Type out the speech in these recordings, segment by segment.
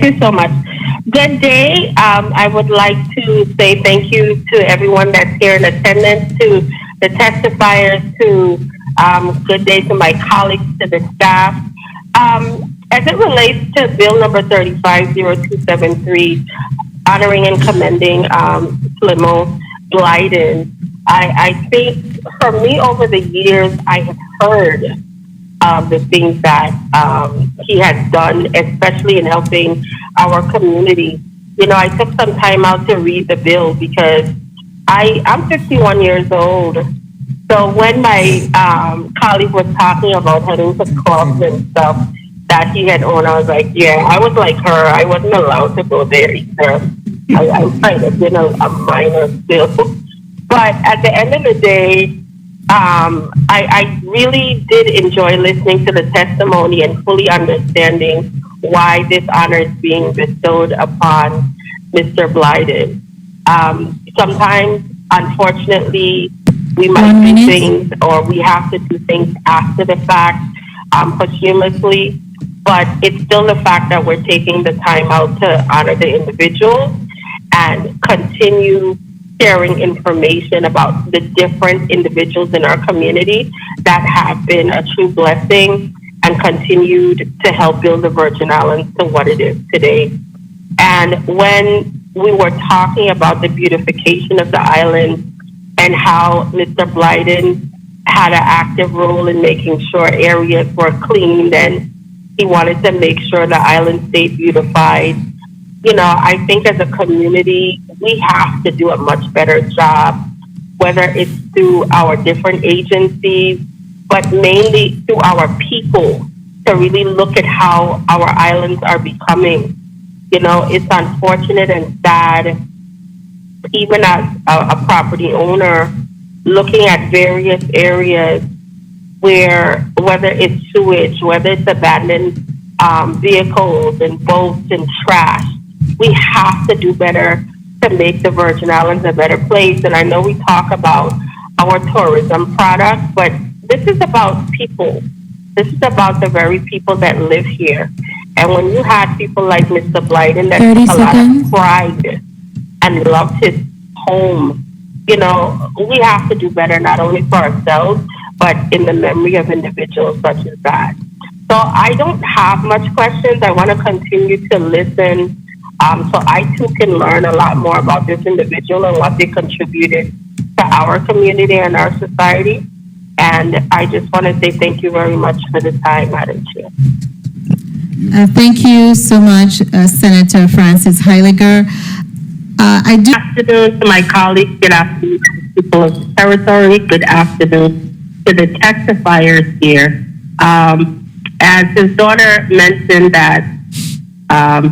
Thank you so much. Good day. I would like to say thank you to everyone that's here in attendance, to the testifiers, to good day to my colleagues, to the staff. As it relates to Bill number 350273, honoring and commending Slimo Blyden, I think for me over the years, I have heard the things that he has done, especially in helping our community. You know, I took some time out to read the bill because I'm 51 years old. So when my colleague was talking about heading to clubs and stuff that he had owned, I was like, yeah, I was like her. I wasn't allowed to go there either. I kind of been a minor still. But at the end of the day, I really did enjoy listening to the testimony and fully understanding why this honor is being bestowed upon Mr. Blyden. Sometimes, unfortunately, we might do things or we have to do things after the fact, posthumously, but it's still the fact that we're taking the time out to honor the individuals and continue sharing information about the different individuals in our community that have been a true blessing and continued to help build the Virgin Islands to what it is today. And when we were talking about the beautification of the island and how Mr. Blyden had an active role in making sure areas were cleaned and he wanted to make sure the island stayed beautified, you know, I think as a community, we have to do a much better job, whether it's through our different agencies, but mainly through our people, to really look at how our islands are becoming. You know, it's unfortunate and sad, even as a property owner, looking at various areas where, whether it's sewage, whether it's abandoned vehicles and boats and trash, we have to do better to make the Virgin Islands a better place. And I know we talk about our tourism product, but this is about people. This is about the very people that live here. And when you had people like Mr. Blyden that took a lot of pride and loved his home, you know, we have to do better not only for ourselves, but in the memory of individuals such as that. So I don't have much questions. I want to continue to listen. So I too can learn a lot more about this individual and what they contributed to our community and our society. And I just want to say thank you very much for the time, Madam Chair. Thank you so much, Senator Frances Heiliger. Good afternoon to my colleagues. Good afternoon to the people of the territory. Good afternoon to the testifiers here. As his daughter mentioned that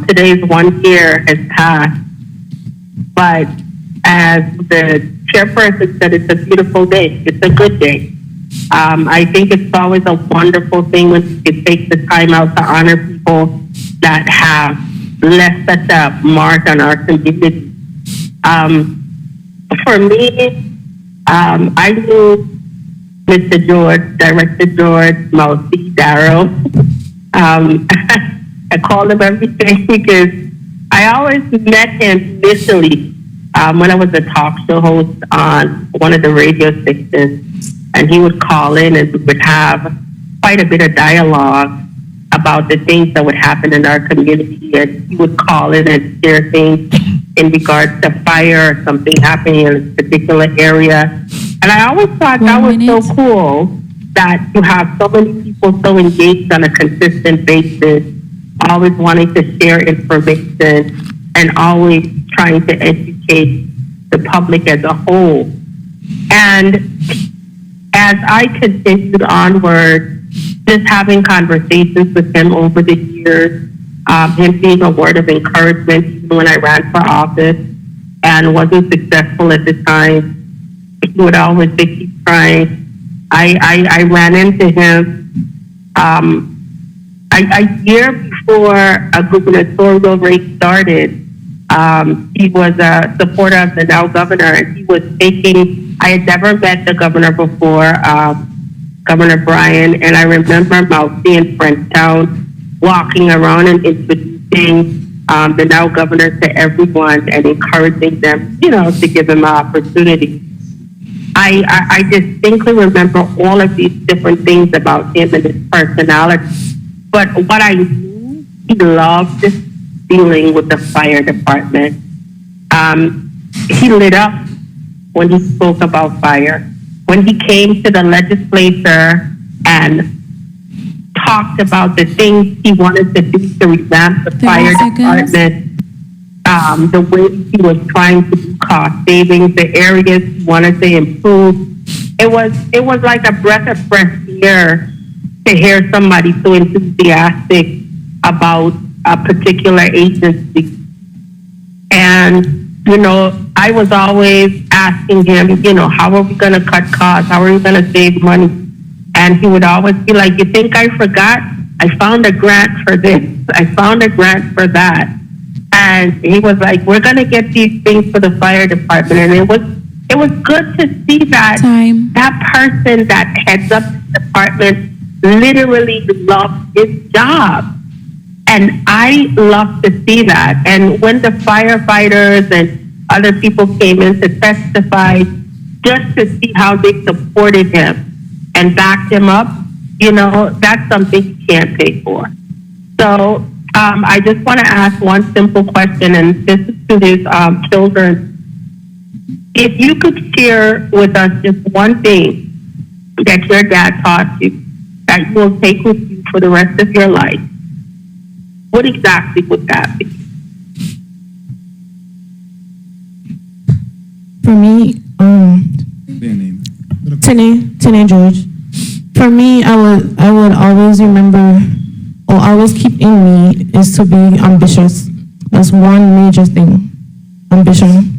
today's 1 year has passed, but as the chairperson said, it's a beautiful day. It's a good day. I think it's always a wonderful thing when you can take the time out to honor people that have left such a mark on our community. For me, I knew Mr. George, Director George, Mousy Darrow. I call him everything because I always met him initially when I was a talk show host on one of the radio stations, and he would call in and we would have quite a bit of dialogue about the things that would happen in our community, and he would call in and share things in regards to fire or something happening in a particular area. And I always thought that was so cool that you have so many people so engaged on a consistent basis, always wanting to share information and always trying to educate the public as a whole. And as I continued onward, just having conversations with him over the years, him being a word of encouragement even when I ran for office and wasn't successful at the time, he would always say, keep trying. I ran into him a year before a gubernatorial race started. He was a supporter of the now governor, and he was taking, I had never met the governor before, Governor Bryan, and I remember Mousy in Frenchtown walking around and introducing the now governor, to everyone and encouraging them, to give him an opportunity. I distinctly remember all of these different things about him and his personality. But what I knew, he loved dealing with the fire department. He lit up when he spoke about fire. When he came to the legislature and talked about the things he wanted to do to revamp the fire department, the way he was trying to do cost savings, the areas he wanted to improve. It was like a breath of fresh air to hear somebody so enthusiastic about a particular agency. And, I was always asking him, how are we going to cut costs? How are we going to save money? And he would always be like, you think I forgot? I found a grant for this. I found a grant for that. And he was like, we're going to get these things for the fire department. And it was good to see that that person that heads up the department literally loves his job. And I love to see that. And when the firefighters and other people came in to testify, just to see how they supported him and backed him up, that's something you can't pay for. So I just want to ask one simple question, and this is to his children. If you could share with us just one thing that your dad taught you that you will take with you for the rest of your life, what exactly would that be? For me, Tene George. For me, I would always remember, or always keep in me, is to be ambitious. That's one major thing. Ambition.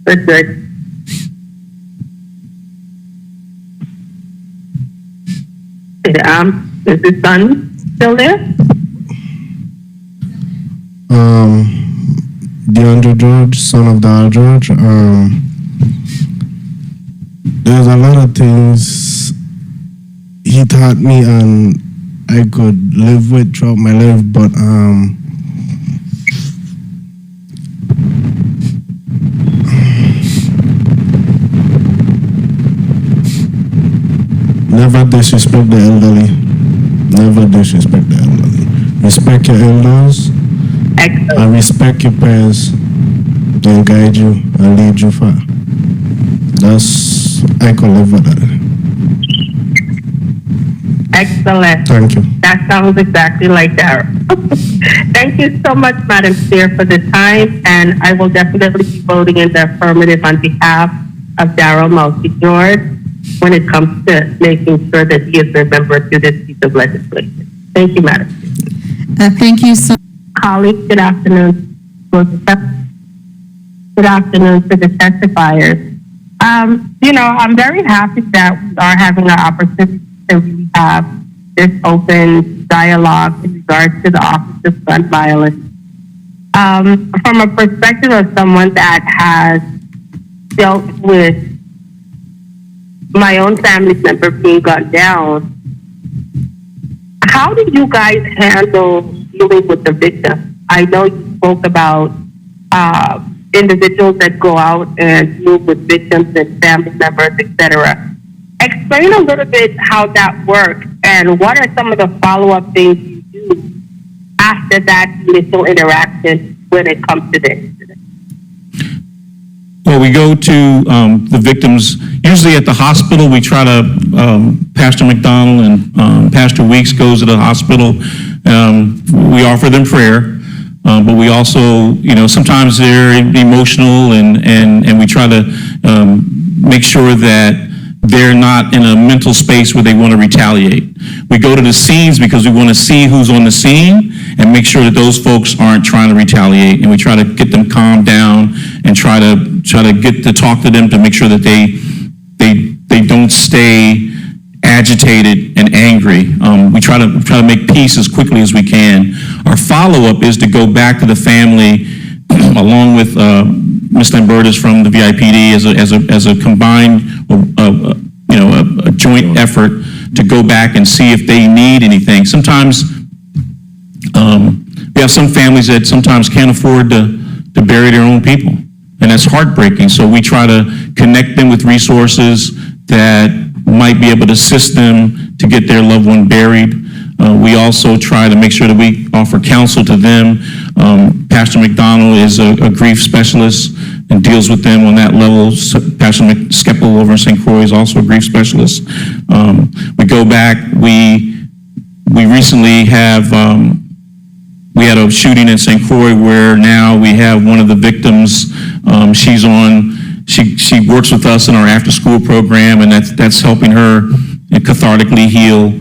That's good. Is his son still there? DeAndre George, son of Dal George. There's a lot of things he taught me and I could live with throughout my life, but never disrespect the elderly. Never disrespect the elderly. Respect your elders. Excellent. And respect your parents. They'll guide you and lead you far. I could live with that. Excellent. Thank you. That sounds exactly like Daryl. Thank you so much, Madam Chair, for the time, and I will definitely be voting in the affirmative on behalf of Daryl Mulkey George when it comes to making sure that he is remembered through this piece of legislation. Thank you, Madam Chair. Thank you so Colleagues, good afternoon. Good afternoon to the testifiers. I'm very happy that we are having an opportunity to really have this open dialogue in regards to the Office of Gun Violence. From a perspective of someone that has dealt with my own family member being gunned down, how do you guys handle dealing with the victim? I know you spoke about individuals that go out and deal with victims and family members, etc. Explain a little bit how that works and what are some of the follow-up things you do after that initial interaction when it comes to this incident? Well, we go to the victims, usually at the hospital. We try to, Pastor McDonald and Pastor Weeks goes to the hospital. We offer them prayer. But we also, sometimes they're emotional and we try to make sure that they're not in a mental space where they want to retaliate. We go to the scenes because we want to see who's on the scene and make sure that those folks aren't trying to retaliate. And we try to get them calmed down and try to get to talk to them to make sure that they don't stay agitated and angry. We try to make peace as quickly as we can. Our follow-up is to go back to the family along with Ms. Lambertus from the VIPD as a combined, a joint effort to go back and see if they need anything. Sometimes We have some families that sometimes can't afford to bury their own people, and that's heartbreaking. So we try to connect them with resources that might be able to assist them to get their loved one buried. We also try to make sure that we offer counsel to them. Pastor McDonald is a grief specialist and deals with them on that level. Pastor Skeppel over in St. Croix is also a grief specialist. We go back, we recently have, we had a shooting in St. Croix where now we have one of the victims, she works with us in our after-school program, and that's helping her cathartically heal.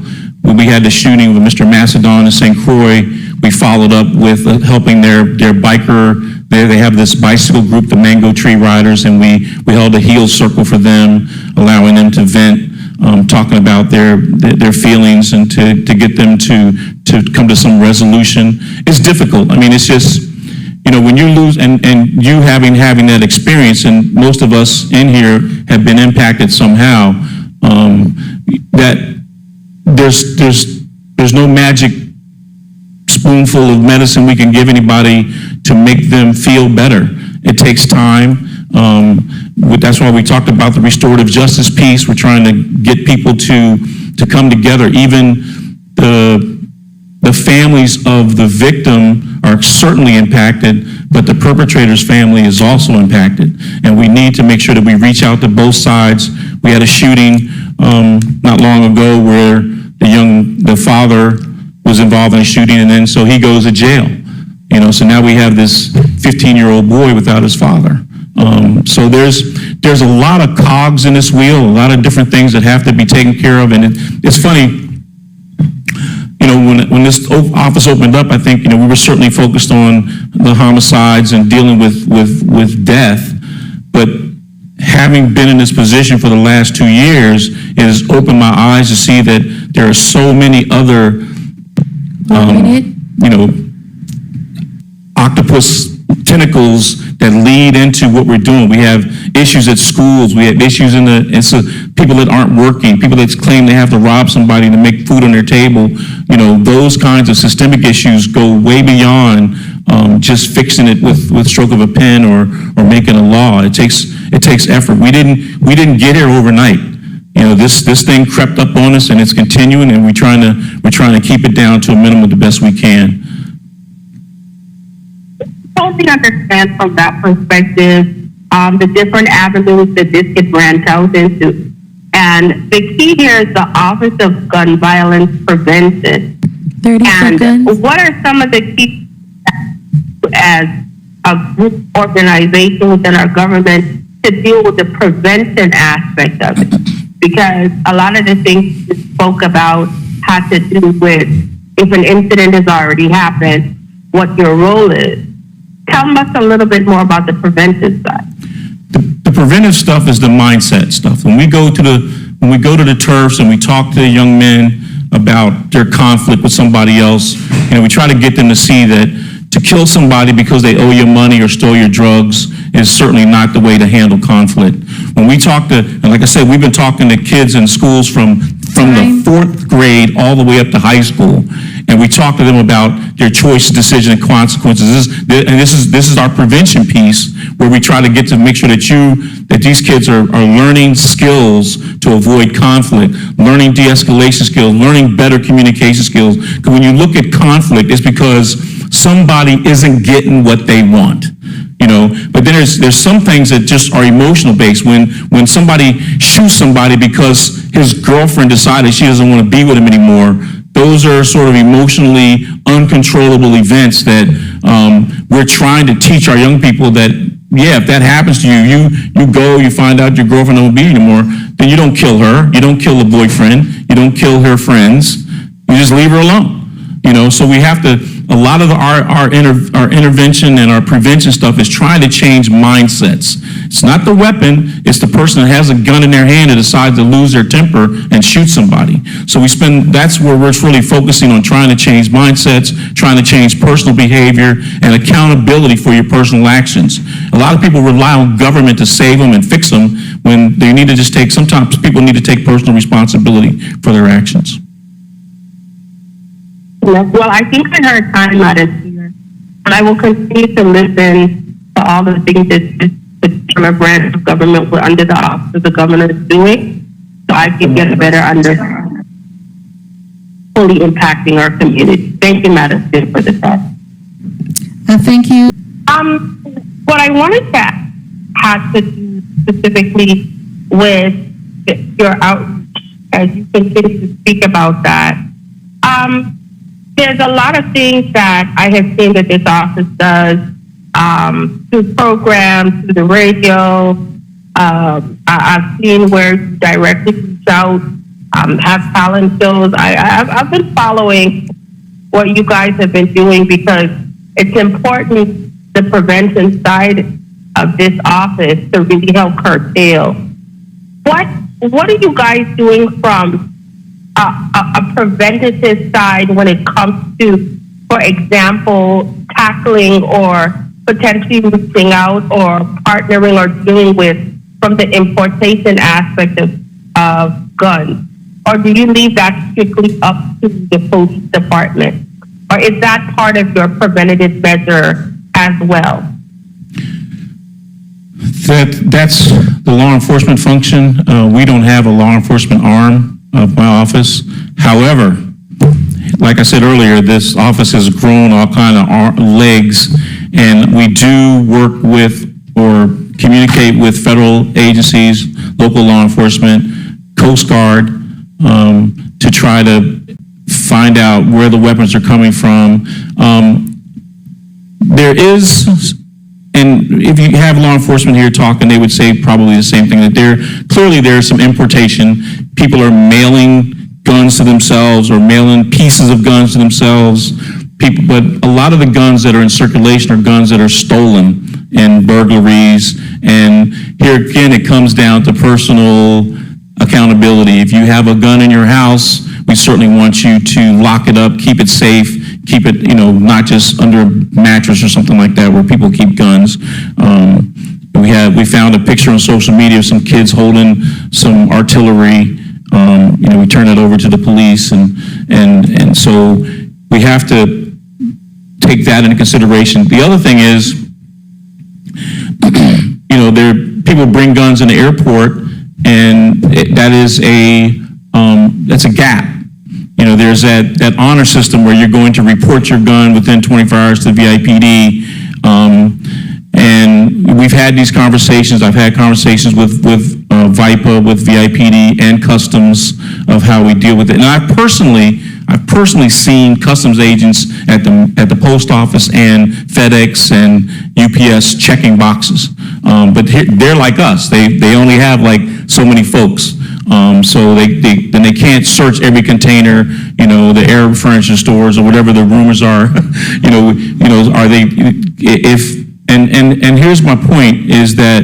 When we had the shooting with Mr. Macedon in St. Croix, we followed up with helping their biker. They have this bicycle group, the Mango Tree Riders, and we held a heal circle for them, allowing them to vent, talking about their feelings and to get them to come to some resolution. It's difficult. I mean, it's just, when you lose, and you having that experience, and most of us in here have been impacted somehow, that there's no magic spoonful of medicine we can give anybody to make them feel better. It takes time. That's why we talked about the restorative justice piece. We're trying to get people to come together. Even the families of the victim are certainly impacted, but the perpetrator's family is also impacted. And we need to make sure that we reach out to both sides. We had a shooting not long ago where the father was involved in a shooting, and then so he goes to jail. So now we have this 15-year-old boy without his father. So there's a lot of cogs in this wheel, a lot of different things that have to be taken care of. And it's funny, when this office opened up, I think, we were certainly focused on the homicides and dealing with death. But having been in this position for the last 2 years, it has opened my eyes to see that there are so many other, octopus tentacles that lead into what we're doing. We have issues at schools. We have issues so people that aren't working, people that claim they have to rob somebody to make food on their table. Those kinds of systemic issues go way beyond just fixing it with stroke of a pen or making a law. It takes effort. We didn't get here overnight. This thing crept up on us, and it's continuing, and we're trying to keep it down to a minimum the best we can. Totally understand from that perspective the different avenues that this could branch out into. And the key here is the Office of Gun Violence Prevention. 30 and seconds. What are some of the key as a group organization within our government to deal with the prevention aspect of it? Because a lot of the things you spoke about had to do with if an incident has already happened, what your role is. Tell us a little bit more about the preventive side. The preventive stuff is the mindset stuff. When we go to the turfs and we talk to young men about their conflict with somebody else, we try to get them to see that to kill somebody because they owe you money or stole your drugs is certainly not the way to handle conflict. When we talk to, and like I said, we've been talking to kids in schools from the 4th grade all the way up to high school, and we talk to them about their choice, decision, and consequences. This is our prevention piece, where we try to get to make sure that these kids are learning skills to avoid conflict, learning de-escalation skills, learning better communication skills. Because when you look at conflict, it's because somebody isn't getting what they want. But then there's some things that just are emotional based. When somebody shoots somebody because his girlfriend decided she doesn't want to be with him anymore, those are sort of emotionally uncontrollable events that we're trying to teach our young people that, if that happens to you, you find out your girlfriend don't be anymore, then you don't kill her, you don't kill the boyfriend, you don't kill her friends, you just leave her alone. So we have to, a lot of our intervention and our prevention stuff is trying to change mindsets. It's not the weapon, it's the person that has a gun in their hand and decides to lose their temper and shoot somebody. So that's where we're really focusing on trying to change mindsets, trying to change personal behavior and accountability for your personal actions. A lot of people rely on government to save them and fix them when they need to sometimes people need to take personal responsibility for their actions. Well, I think I heard time out is here, and I will continue to listen to all the things that this particular branch of government under the office of the governor is doing, so I can get a better understanding, fully impacting our community. Thank you, Madam Chair, for the talk. Thank you. What I wanted to have to do specifically with your outreach, as you continue to speak about that, there's a lot of things that I have seen that this office does through programs, through the radio. I've seen where you directly reach out, have talent shows. I've been following what you guys have been doing because it's important, the prevention side of this office, to really help curtail. What are you guys doing from a preventative side when it comes to, for example, tackling or potentially reaching out or partnering or dealing with from the importation aspect of guns? Or do you leave that strictly up to the police department? Or is that part of your preventative measure as well? That's the law enforcement function. We don't have a law enforcement arm of my office. However, like I said earlier, this office has grown all kind of legs, and we do work with or communicate with federal agencies, local law enforcement, Coast Guard, to try to find out where the weapons are coming from. There is, and if you have law enforcement here talking, they would say probably the same thing, that there's some importation. People are mailing guns to themselves or mailing pieces of guns to themselves. But a lot of the guns that are in circulation are guns that are stolen in burglaries. And here again, it comes down to personal accountability. If you have a gun in your house, we certainly want you to lock it up, keep it safe, keep it, not just under a mattress or something like that where people keep guns. We found a picture on social media of some kids holding some artillery. We turn it over to the police, and so we have to take that into consideration. The other thing is, people bring guns in the airport, and that's a gap. There's that honor system where you're going to report your gun within 24 hours to the VIPD. And we've had these conversations. I've had conversations with VIPA, with VIPD, and Customs of how we deal with it. And I've personally seen Customs agents at the post office and FedEx and UPS checking boxes. But they're like us. They only have like so many folks. So they can't search every container, the Arab furniture stores or whatever the rumors are. Are they, and here's my point is that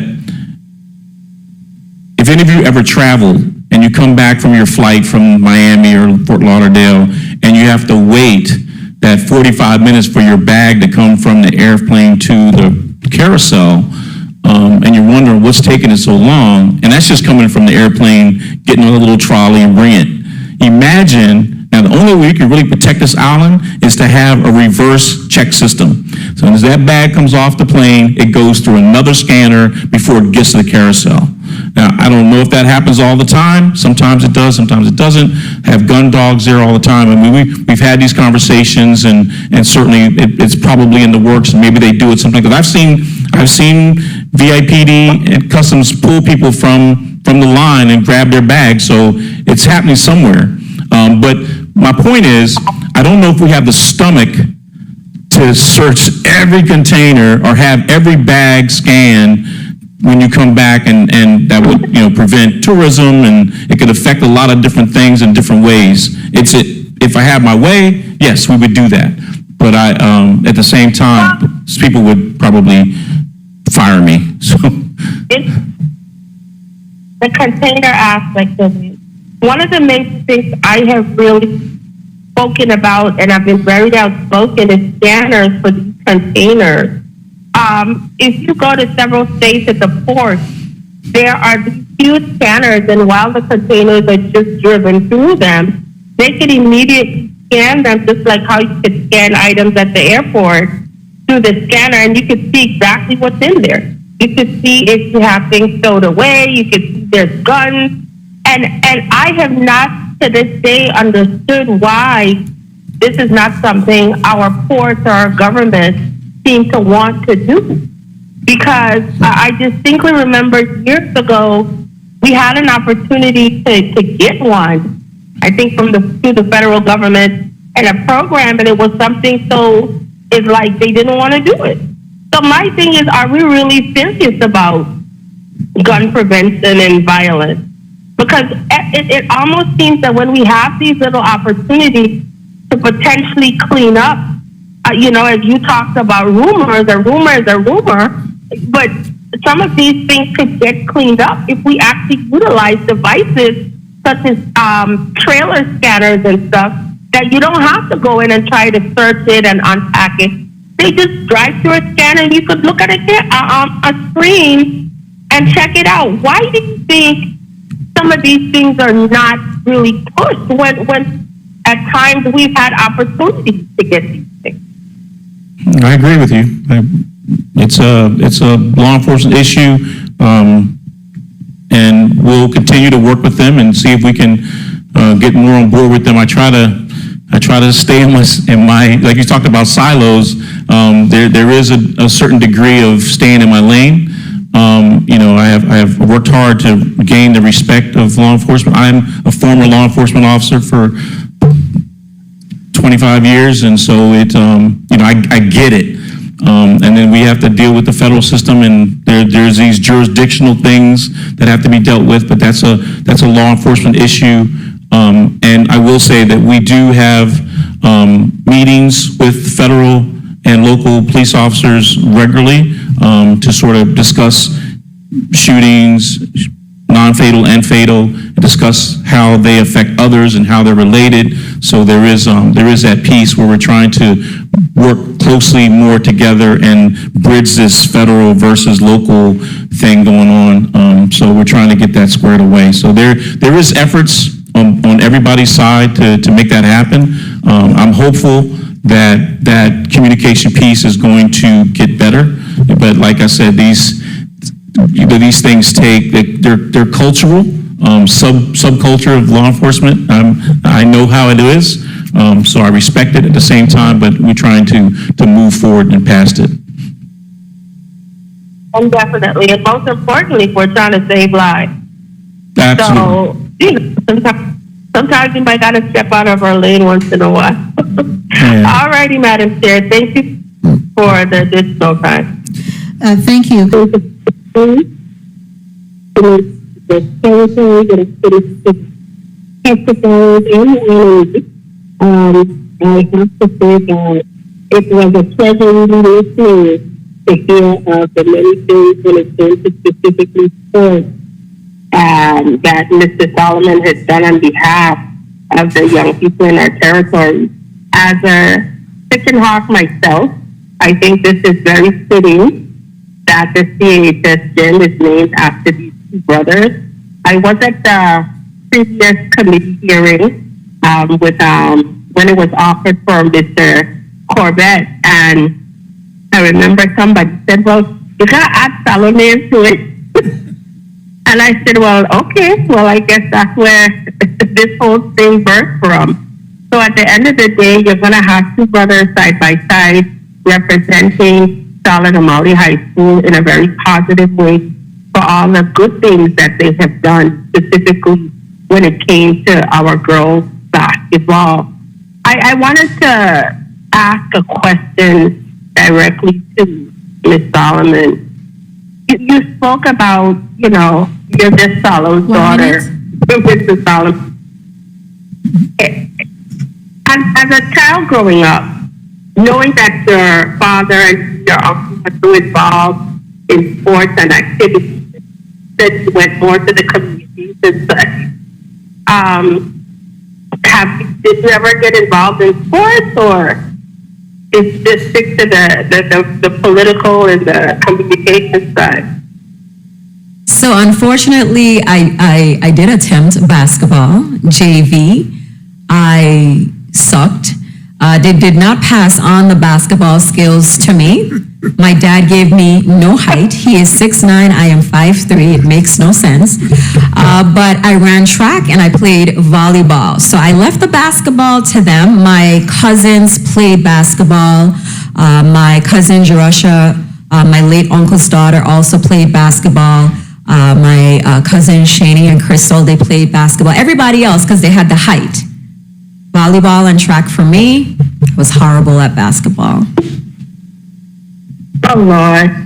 if any of you ever traveled and you come back from your flight from Miami or Fort Lauderdale and you have to wait that 45 minutes for your bag to come from the airplane to the carousel, and you're wondering what's taking it so long, and that's just coming from the airplane, getting on a little trolley and bring it. Imagine, now the only way you can really protect this island is to have a reverse check system. So as that bag comes off the plane, it goes through another scanner before it gets to the carousel. Now, I don't know if that happens all the time. Sometimes it does, sometimes it doesn't. Have gun dogs there all the time. I mean, we've had these conversations, and certainly it's probably in the works, and maybe they do it something. Because I've seen VIPD and Customs pull people from the line and grab their bags, so it's happening somewhere. But my point is, I don't know if we have the stomach to search every container or have every bag scanned when you come back, and that would prevent tourism, and it could affect a lot of different things in different ways. If I had my way, yes, we would do that. But at the same time, people would probably fire me. So it's the container aspect of it. One of the main things I have really spoken about, and I've been very outspoken, is scanners for these containers. If you go to several states at the port, there are these huge scanners, and while the containers are just driven through them, they can immediately scan them just like how you could scan items at the airport through the scanner, and you could see exactly what's in there. You could see if you have things stowed away. You could see there's guns. And I have not to this day understood why this is not something our courts or our government seem to want to do. Because I distinctly remember years ago, we had an opportunity to get one, I think through the federal government and a program, and it was something so, it's like they didn't want to do it. So my thing is, are we really serious about gun prevention and violence? Because it almost seems that when we have these little opportunities to potentially clean up, as you talked about rumors, a rumor is a rumor, but some of these things could get cleaned up if we actually utilize devices such as trailer scanners and stuff, that you don't have to go in and try to search it and unpack it. They just drive through a scanner and you could look at a screen and check it out. Why do you think some of these things are not really pushed when at times we've had opportunities to get these things? I agree with you. It's a law enforcement issue, and we'll continue to work with them and see if we can get more on board with them. I try to stay in my like you talked about silos. There is a certain degree of staying in my lane. I have worked hard to gain the respect of law enforcement. I'm a former law enforcement officer for 25 years, and so I get it. And then we have to deal with the federal system, and there's these jurisdictional things that have to be dealt with, but that's a law enforcement issue. And I will say that we do have meetings with federal and local police officers regularly to sort of discuss shootings, non-fatal and fatal, and discuss how they affect others and how they're related. So there is that piece where we're trying to work closely more together and bridge this federal versus local thing going on. So we're trying to get that squared away. So there is efforts on everybody's side to make that happen. I'm hopeful that communication piece is going to get better. But like I said, these things they're cultural, subculture of law enforcement. I know how it is, so I respect it at the same time, but we're trying to move forward and past it. And definitely, and most importantly, we're trying to save lives. Absolutely. So, sometimes we might got to step out of our lane once in a while. Yeah. All righty, Madam Chair. Thank you for the additional time. Thank you. I have to say that it was a pleasure listening to hear of the many things when it came to specifically sports that Mr. Solomon has done on behalf of the young people in our territory. As a chicken hawk myself, I think this is very fitting that the CHS gym is named after these two brothers. I was at the previous committee hearing when it was offered for Mr. Corbett, and I remember somebody said, well, you gotta add Solomon to it. And I said, well, okay, well, I guess that's where this whole thing birthed from. So at the end of the day, you're gonna have two brothers side by side representing Charlotte Amalie High School in a very positive way for all the good things that they have done, specifically when it came to our girls basketball. I wanted to ask a question directly to Ms. Solomon. You spoke about, you're this Solomon's daughter, Mr. Solomon. As a child growing up, knowing that your father and your uncle were so involved in sports and activities, that you went more to the communities and such, did you ever get involved in sports, or is this stick to the political and the communication side? So unfortunately, I did attempt basketball, JV. I sucked. They did not pass on the basketball skills to me. My dad gave me no height. He is 6'9", I am 5'3". It makes no sense. But I ran track and I played volleyball. So I left the basketball to them. My cousins played basketball. My cousin Jerusha, my late uncle's daughter, also played basketball. My cousin Shani and Crystal, they played basketball. Everybody else, because they had the height. Volleyball and track for me, I was horrible at basketball. Oh, Lord.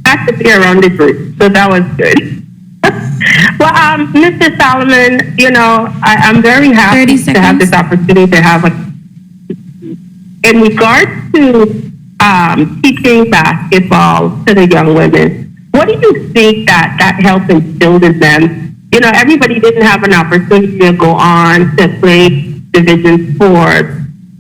Had to be around the group, so that was good. Well, Mr. Solomon, you know, I'm very happy 30 to have seconds. this opportunity to have in regards to teaching basketball to the young women. What do you think that helped instill in them? You know, everybody didn't have an opportunity to go on to play division sports,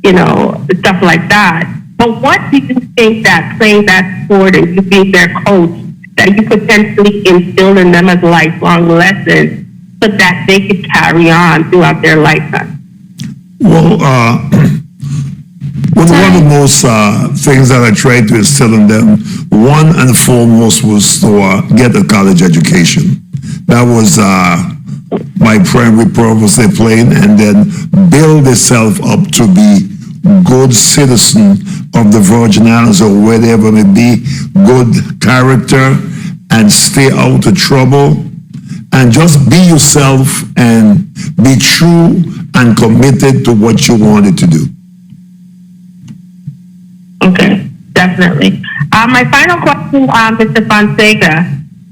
you know, stuff like that. But what do you think that playing that sport and you being their coach, that you potentially instill in them as lifelong lessons so that they could carry on throughout their lifetime? Well, one of the most things that I tried to instill in them, one and foremost, was to get a college education. That was my primary purpose they played, and then build itself up to be good citizen of the Virgin Islands or wherever it may be, good character, and stay out of trouble, and just be yourself and be true and committed to what you wanted to do. Okay, definitely. My final question, Mr. Fonseca,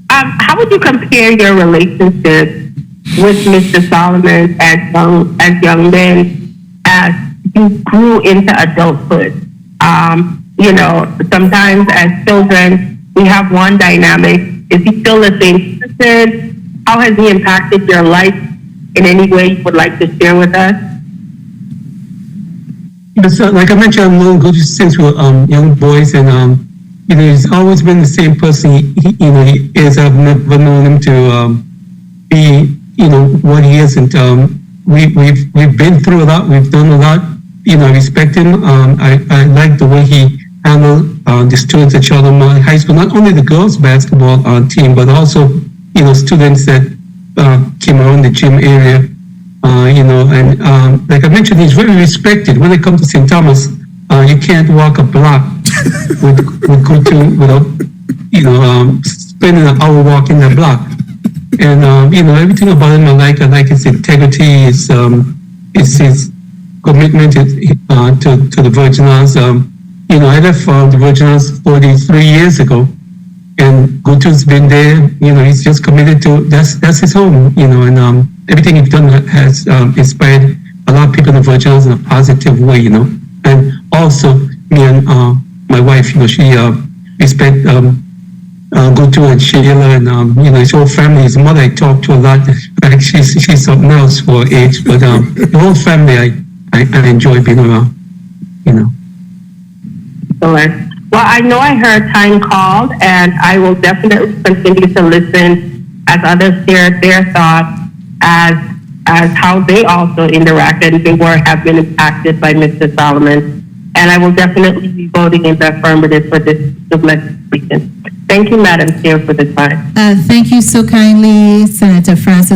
how would you compare your relationship with Mr. Solomon as young men as you grew into adulthood? You know, sometimes as children, we have one dynamic. Is he still the same person? How has he impacted your life in any way you would like to share with us? So, like I mentioned, I've known Gucci since we were young boys, and you know, he's always been the same person. He is. I've never known him to be, you know, what he is, and we've been through a lot. We've done a lot. You know, I respect him. I like the way he handled the students at Charlotte High School. Not only the girls' basketball team, but also, you know, students that came around the gym area. You know, and like I mentioned, he's very respected. When it comes to St. Thomas, you can't walk a block without, you know, spending an hour walking that block. And you know, everything about him I like his integrity, his commitment to the Virgin Islands. You know, I left the Virgin Islands 43 years ago, and Gutu's been there. You know, he's just committed to that's his home. You know, and everything he's done has inspired a lot of people in the Virgin Islands in a positive way. You know, and also me and my wife. You know, she respect Gutu and Sheila, and you know, his whole family. His mother I talk to a lot. She's something else for her age, but the whole family I enjoy being around. You know. Excellent. Well, I know I heard time called, and I will definitely continue to listen as others share their thoughts as how they also interact and they have been impacted by Mr. Solomon. And I will definitely be voting in the affirmative for this legislation. Thank you, Madam Chair, for the time. Thank you so kindly, Senator Francis.